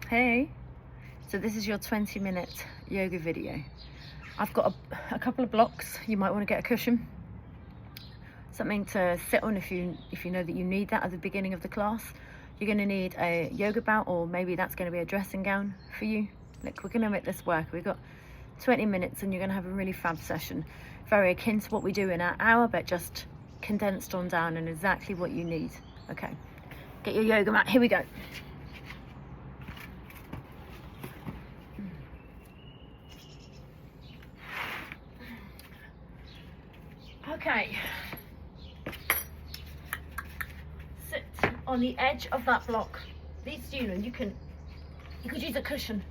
Hey, so this is your 20-minute yoga video. I've got a couple of blocks. You might want to get a cushion, something to sit on if you know that you need that at the beginning of the class. You're going to need a yoga mat, or maybe that's going to be a dressing gown for you. Look, we're going to make this work. We've got 20 minutes and you're going to have a really fab session, very akin to what we do in our hour, but just condensed on down and exactly what you need. Okay, get your yoga mat. Here we go. Okay, sit on the edge of that block. These, you could use a cushion.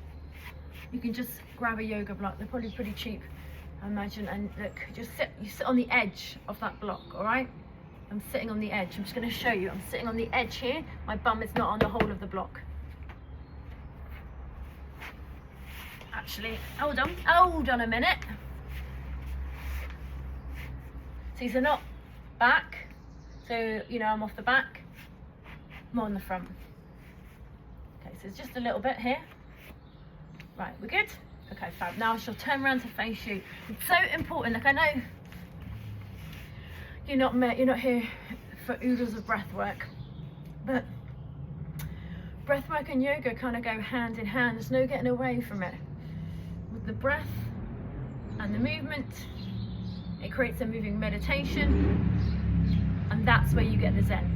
You can just grab a yoga block. They're probably pretty cheap, I imagine. And look, you sit on the edge of that block. All right, I'm sitting on the edge. I'm just going to show you. I'm sitting on the edge here. My bum is not on the whole of the block. Actually, hold on a minute. See, so not back, so I'm off the back, more on the front. Okay, so it's just a little bit here. Right, we're good? Okay, fab. Now I shall turn around to face you. It's so important. Look, I know you're not here for oodles of breath work, but breath work and yoga kind of go hand in hand. There's no getting away from it. With the breath and the movement, it creates a moving meditation, and that's where you get the zen.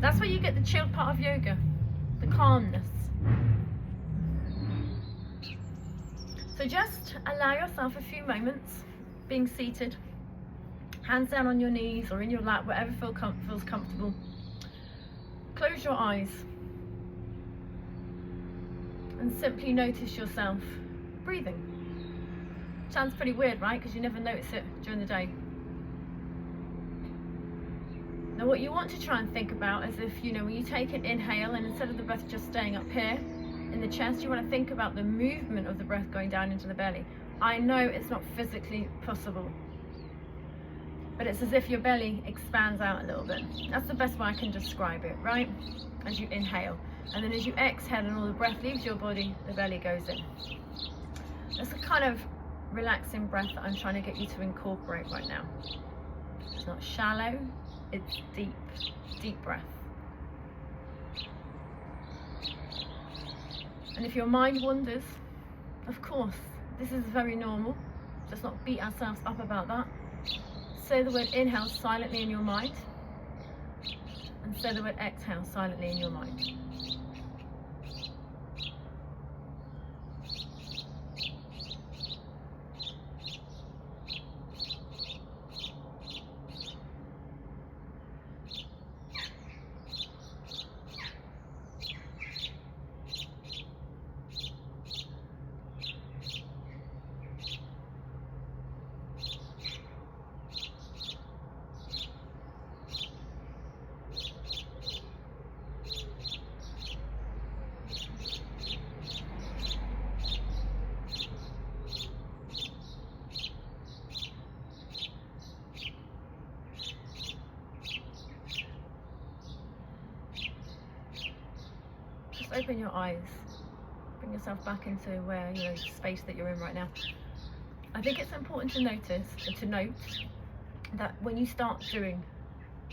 That's where you get the chilled part of yoga, the calmness. So just allow yourself a few moments being seated, hands down on your knees or in your lap, whatever feels comfortable. Close your eyes and simply notice yourself breathing. Sounds pretty weird, right? Because you never notice it during the day. Now what you want to try and think about is if, when you take an inhale and instead of the breath just staying up here in the chest, you want to think about the movement of the breath going down into the belly. I know it's not physically possible, but it's as if your belly expands out a little bit. That's the best way I can describe it, right? As you inhale. And then as you exhale and all the breath leaves your body, the belly goes in. That's a kind of relaxing breath that I'm trying to get you to incorporate right now. It's not shallow, it's deep, deep breath. And if your mind wanders, of course, this is very normal. Let's not beat ourselves up about that. Say the word inhale silently in your mind, and say the word exhale silently in your mind. Open your eyes, bring yourself back into where the space that you're in right now. I think it's important to notice and to note that when you start doing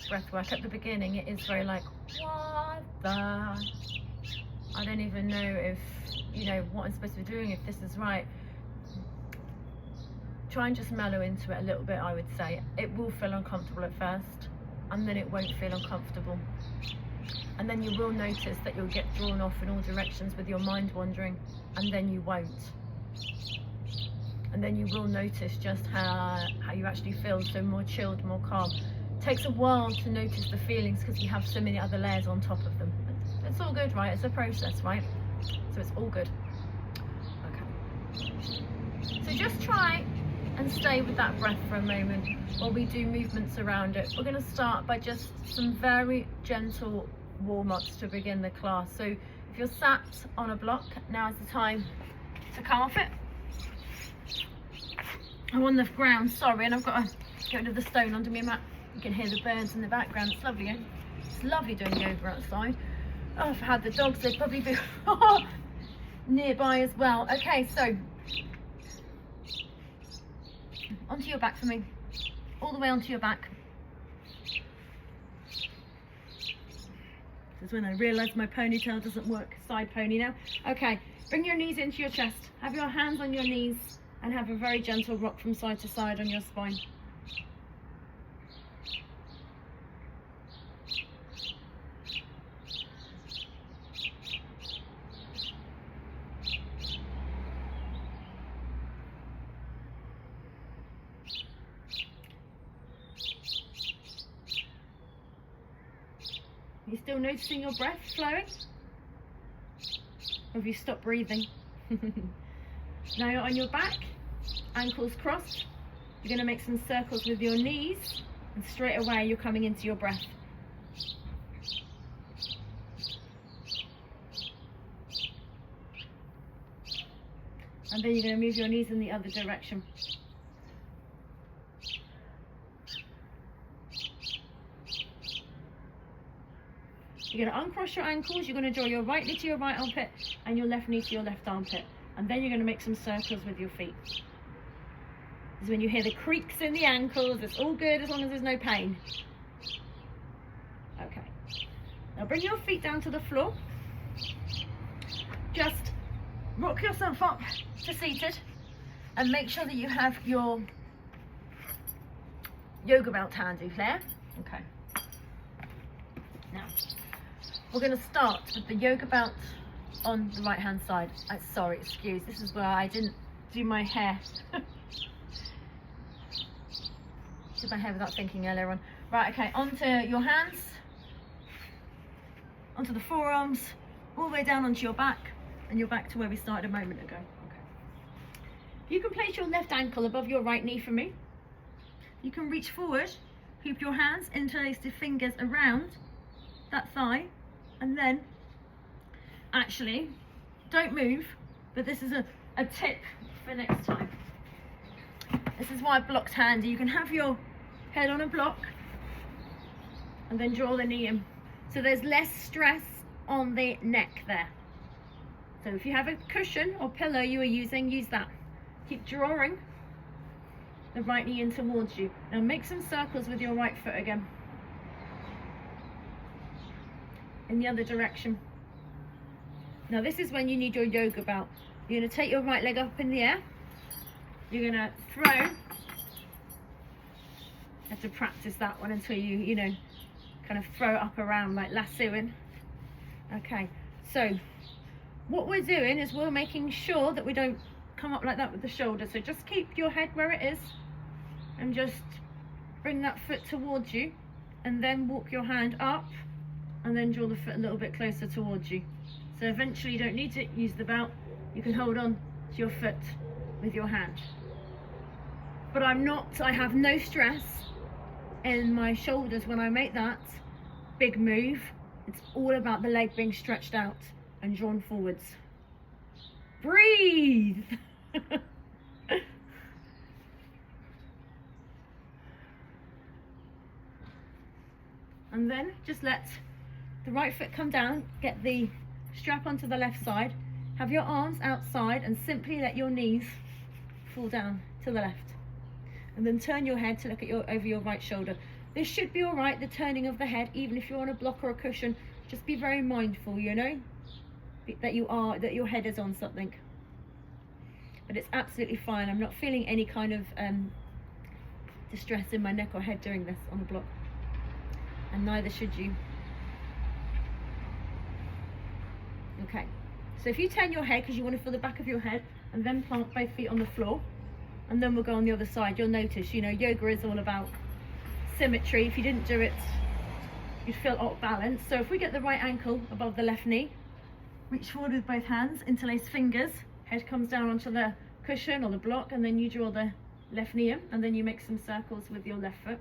breath work at the beginning, it is very like, what the, I don't even know if what I'm supposed to be doing, if this is right. Try and just mellow into it a little bit. I would say it will feel uncomfortable at first, and then it won't feel uncomfortable. And then you will notice that you'll get drawn off in all directions with your mind wandering, and then you won't. And then you will notice just how you actually feel, so more chilled, more calm. It takes a while to notice the feelings because you have so many other layers on top of them. It's all good, right? It's a process, right? So it's all good. Okay. So just try and stay with that breath for a moment while we do movements around it. We're going to start by just some very gentle warm-ups to begin the class. So if you're sat on a block, now is the time to come off it. I'm on the ground, sorry, and I've got to get rid of the stone under my mat. You can hear the birds in the background. It's lovely, eh? It's lovely doing yoga outside. Oh, if I had the dogs, they'd probably be nearby as well. Okay, so onto your back for me, all the way onto your back. This is when I realise my ponytail doesn't work, side pony now. Okay, bring your knees into your chest, have your hands on your knees and have a very gentle rock from side to side on your spine. Are you still noticing your breath flowing? Or have you stopped breathing? Now you're on your back, ankles crossed. You're going to make some circles with your knees, and straight away you're coming into your breath. And then you're going to move your knees in the other direction. You're going to uncross your ankles, you're going to draw your right knee to your right armpit and your left knee to your left armpit. And then you're going to make some circles with your feet. This is when you hear the creaks in the ankles. It's all good as long as there's no pain. Okay. Now bring your feet down to the floor. Just rock yourself up to seated and make sure that you have your yoga belt handy, Claire. Okay. Now, we're going to start with the yoga belt on the right hand side. Sorry, excuse, this is where I didn't do my hair. Did my hair without thinking earlier on. Right, okay, onto your hands, onto the forearms, all the way down onto your back, and you're back to where we started a moment ago. Okay. You can place your left ankle above your right knee for me. You can reach forward, keep your hands, interlace the fingers around that thigh, and then actually don't move, but this is a tip for next time. This is why block's handy. You can have your head on a block and then draw the knee in, so there's less stress on the neck there. So if you have a cushion or pillow you are using, use that. Keep drawing the right knee in towards you. Now make some circles with your right foot again in the other direction. Now this is when you need your yoga belt. You're going to take your right leg up in the air. You're going to throw. You have to practice that one until you know, kind of throw it up around like lassoing. Okay, so what we're doing is we're making sure that we don't come up like that with the shoulder. So just keep your head where it is and just bring that foot towards you, and then walk your hand up and then draw the foot a little bit closer towards you. So eventually you don't need to use the belt, you can hold on to your foot with your hand. But I have no stress in my shoulders when I make that big move. It's all about the leg being stretched out and drawn forwards. Breathe! And then just let the right foot come down, get the strap onto the left side, have your arms outside and simply let your knees fall down to the left. And then turn your head to look at over your right shoulder. This should be all right, the turning of the head, even if you're on a block or a cushion. Just be very mindful, you know, that your head is on something. But it's absolutely fine. I'm not feeling any kind of distress in my neck or head doing this on a block. And neither should you. Okay, so if you turn your head because you want to feel the back of your head, and then plant both feet on the floor, and then we'll go on the other side, you'll notice, you know, yoga is all about symmetry. If you didn't do it, you'd feel off balance. So if we get the right ankle above the left knee, reach forward with both hands, interlace fingers, head comes down onto the cushion or the block, and then you draw the left knee in, and then you make some circles with your left foot.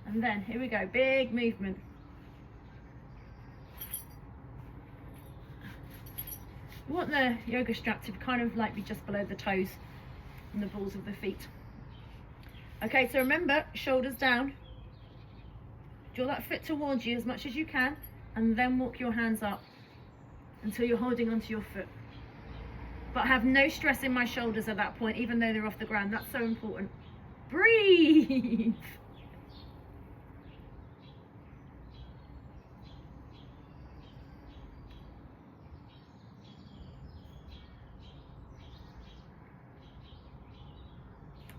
And then, here we go, big movement. You want the yoga strap to kind of like be just below the toes and the balls of the feet. Okay, so remember, shoulders down. Draw that foot towards you as much as you can, and then walk your hands up until you're holding onto your foot. But have no stress in my shoulders at that point, even though they're off the ground. That's so important. Breathe.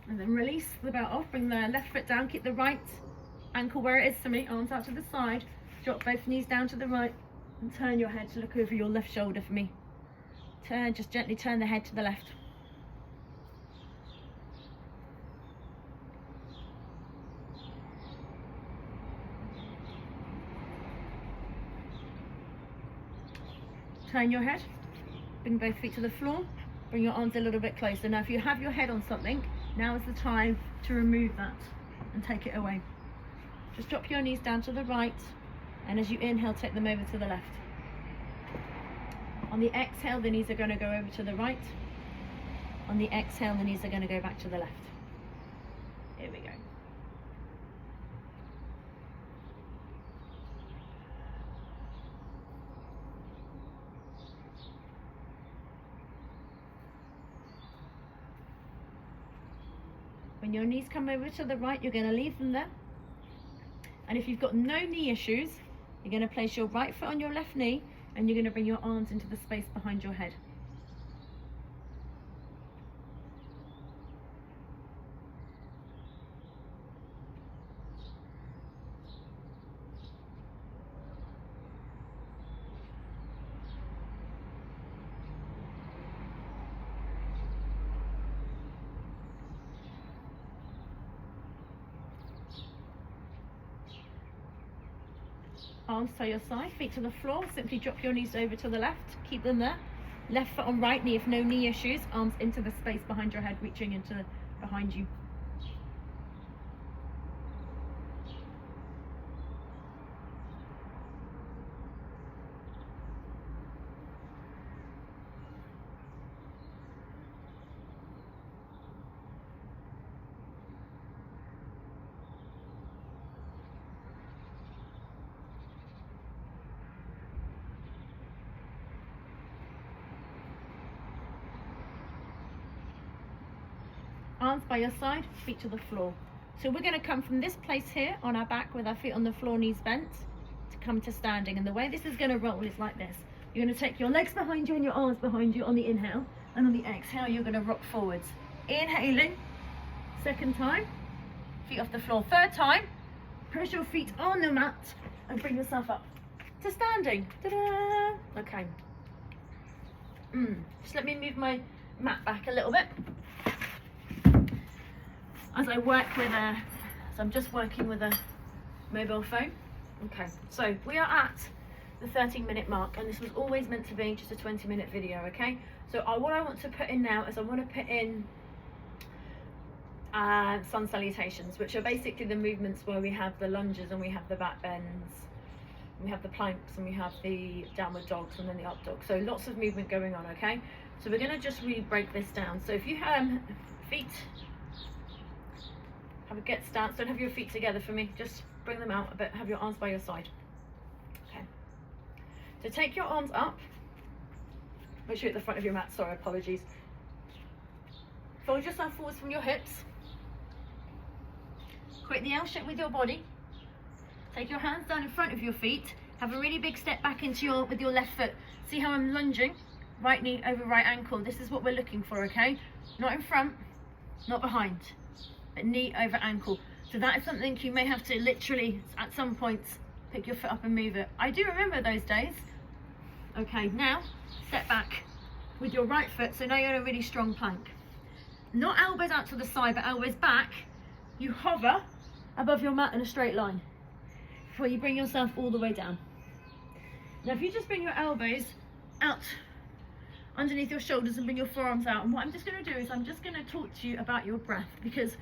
And then release the belt off, bring the left foot down, keep the right ankle where it is for me, arms out to the side, drop both knees down to the right, and turn your head to look over your left shoulder for me. Turn, just gently turn the head to the left. Turn your head, bring both feet to the floor, bring your arms a little bit closer. Now if you have your head on something, now is the time to remove that and take it away. Just drop your knees down to the right, and as you inhale, take them over to the left. On the exhale, the knees are going to go over to the right. On the exhale, the knees are going to go back to the left. Here we go. When your knees come over to the right, you're going to leave them there. And if you've got no knee issues, you're going to place your right foot on your left knee, and you're going to bring your arms into the space behind your head. Arms to your side, feet to the floor. Simply drop your knees over to the left. Keep them there. Left foot on right knee if no knee issues. Arms into the space behind your head, reaching into behind you. Arms by your side, feet to the floor. So we're going to come from this place here on our back with our feet on the floor, knees bent, to come to standing. And the way this is going to roll is like this. You're going to take your legs behind you and your arms behind you on the inhale, and on the exhale you're going to rock forwards. Inhaling, second time, feet off the floor. Third time, press your feet on the mat and bring yourself up to standing. Ta-da! Okay. Just let me move my mat back a little bit. As I work with so I'm just working with a mobile phone. Okay, so we are at the 13-minute mark, and this was always meant to be just a 20-minute video, okay? So what I want to put in now is I want to put in sun salutations, which are basically the movements where we have the lunges and we have the back bends, we have the planks and we have the downward dogs and then the up dog. So lots of movement going on, okay? So we're going to just really break this down. So if you have feet, have a get stance, don't have your feet together for me, just bring them out a bit, have your arms by your side. Okay, so take your arms up, make sure you're at the front of your mat, sorry, apologies. Fold yourself forwards from your hips, create the L shape with your body, take your hands down in front of your feet, have a really big step back into with your left foot. See how I'm lunging, right knee over right ankle. This is what we're looking for, okay? Not in front, not behind, but knee over ankle. So that is something you may have to literally at some points pick your foot up and move it. I do remember those days. Okay, now step back with your right foot. So now you're in a really strong plank. Not elbows out to the side, but elbows back. You hover above your mat in a straight line before you bring yourself all the way down. Now if you just bring your elbows out underneath your shoulders and bring your forearms out, and what I'm just going to do is I'm just going to talk to you about your breath, because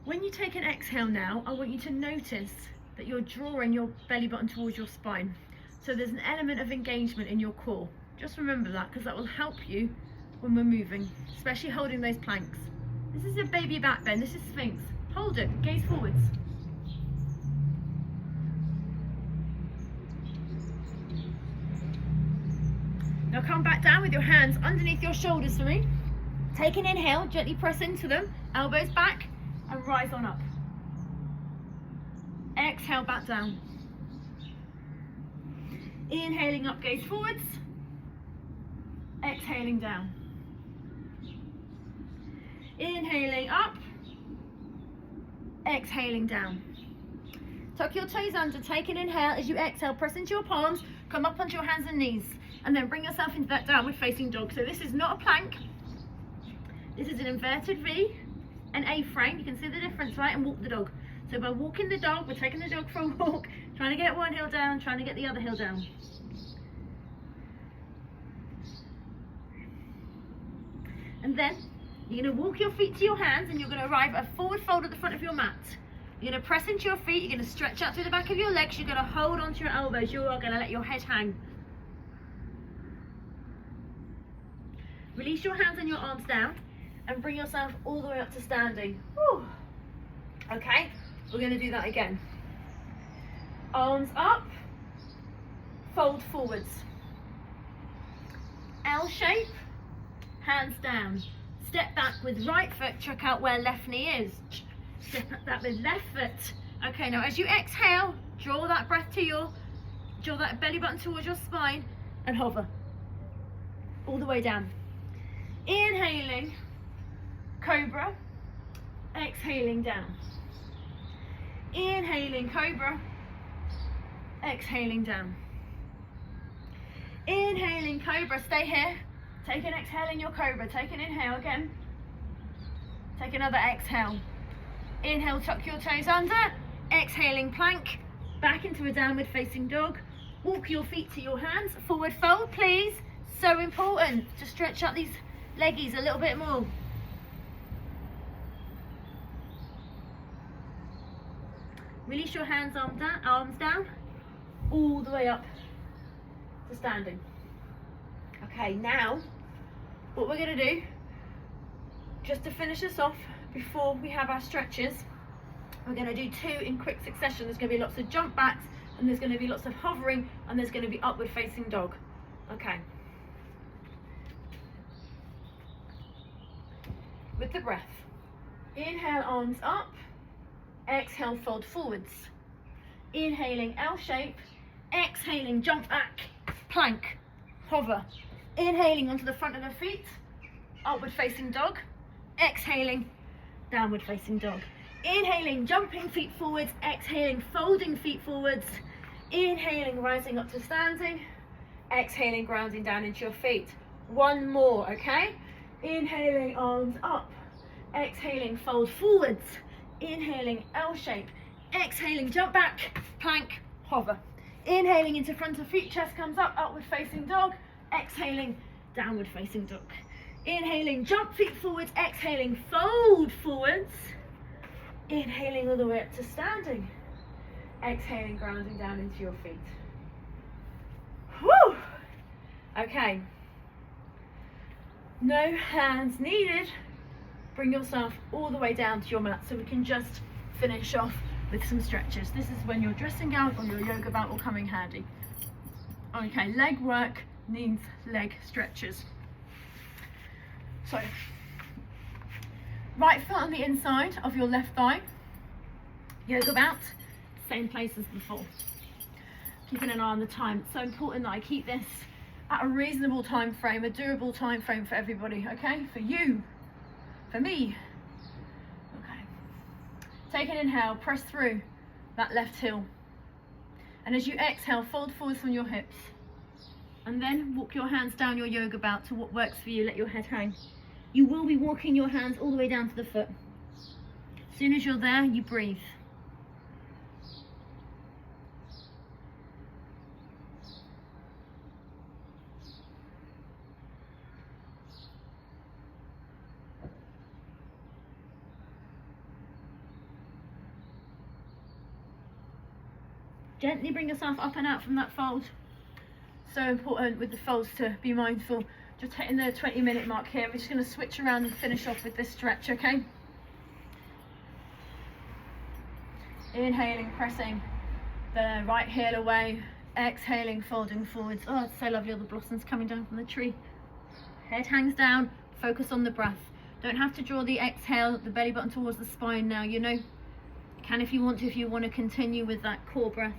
when you take an exhale now, I want you to notice that you're drawing your belly button towards your spine. So there's an element of engagement in your core. Just remember that, because that will help you when we're moving, especially holding those planks. This is a baby back bend. This is Sphinx. Hold it, gaze forwards. Now come back down with your hands underneath your shoulders for me. Take an inhale, gently press into them, elbows back, and rise on up. Exhale, back down. Inhaling up, gaze forwards. Exhaling down. Inhaling up. Exhaling down. Tuck your toes under, take an inhale. As you exhale, press into your palms, come up onto your hands and knees, and then bring yourself into that downward facing dog. So this is not a plank. This is an inverted V, an A-frame. You can see the difference, right? And walk the dog. So by walking the dog, we're taking the dog for a walk, trying to get one heel down, trying to get the other heel down. And then you're going to walk your feet to your hands, and you're going to arrive at a forward fold at the front of your mat. You're going to press into your feet, you're going to stretch out through the back of your legs, you're going to hold onto your elbows, you are going to let your head hang. Release your hands and your arms down, and bring yourself all the way up to standing. Whew. Okay, we're going to do that again. Arms up, fold forwards. L shape, hands down. Step back with right foot, check out where left knee is. Step back with left foot. Okay, now as you exhale, draw that breath to draw that belly button towards your spine and hover. All the way down. Inhaling, cobra. Exhaling down. Inhaling, cobra. Exhaling down. Inhaling, cobra. Stay here. Take an exhale in your cobra. Take an inhale again. Take another exhale. Inhale, tuck your toes under. Exhaling, plank. Back into a downward facing dog. Walk your feet to your hands. Forward fold, please. So important to stretch up these leggies a little bit more. Release your hands, arms down, all the way up to standing. Okay, now what we're going to do, just to finish us off before we have our stretches, we're going to do 2 in quick succession. There's going to be lots of jump backs, and there's going to be lots of hovering, and there's going to be upward facing dog. Okay. With the breath. Inhale, arms up. Exhale, fold forwards. Inhaling, L shape. Exhaling, jump back. Plank. Hover. Inhaling onto the front of the feet. Upward facing dog. Exhaling, downward facing dog. Inhaling, jumping feet forwards. Exhaling, folding feet forwards. Inhaling, rising up to standing. Exhaling, grounding down into your feet. One more, okay? Inhaling, arms up. Exhaling, fold forwards. Inhaling, L shape. Exhaling, jump back. Plank, hover. Inhaling into front of feet, chest comes up, upward facing dog. Exhaling, downward facing dog. Inhaling, jump feet forwards. Exhaling, fold forwards. Inhaling all the way up to standing. Exhaling, grounding down into your feet. Whew! Okay. No hands needed. Bring yourself all the way down to your mat so we can just finish off with some stretches. This is when your dressing gown or your yoga mat will come in handy. Okay, leg work needs leg stretches. So, right foot on the inside of your left thigh. Yoga mat, same place as before. Keeping an eye on the time. It's so important that I keep this at a reasonable time frame, a doable time frame for everybody, okay? For you, for me. Okay. Take an inhale, press through that left heel. And as you exhale, fold forwards from your hips. And then walk your hands down your yoga mat to what works for you. Let your head hang. You will be walking your hands all the way down to the foot. As soon as you're there, you breathe. Gently bring yourself up and out from that fold. So important with the folds to be mindful Just hitting the 20-minute mark here. We're just going to switch around and finish off with this stretch, okay? Inhaling, pressing the right heel away. Exhaling, folding forwards. Oh, it's so lovely, all the blossoms coming down from the tree. Head hangs down, focus on the breath. Don't have to draw the exhale, the belly button towards the spine now, you know. You can if you want to continue with that core breath.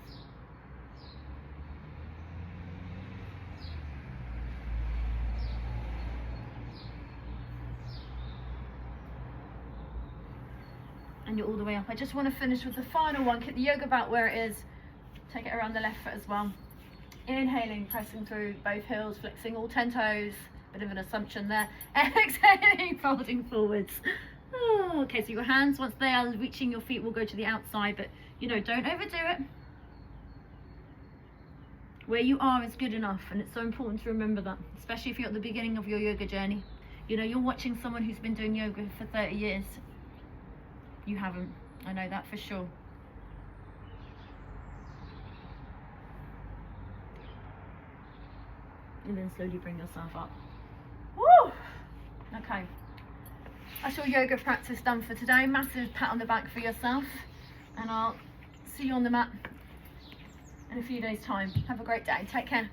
And you're all the way up. I just want to finish with the final one. Keep the yoga mat where it is. Take it around the left foot as well. Inhaling, pressing through both heels, flexing all 10 toes. Bit of an assumption there. Exhaling, folding forwards. Oh, okay, so your hands, once they are reaching your feet, will go to the outside, but you know, don't overdo it. Where you are is good enough, and it's so important to remember that, especially if you're at the beginning of your yoga journey. You know, you're watching someone who's been doing yoga for 30 years. You haven't. I know that for sure. And then slowly bring yourself up. Woo! Okay. That's your yoga practice done for today. Massive pat on the back for yourself. And I'll see you on the mat in a few days' time. Have a great day. Take care.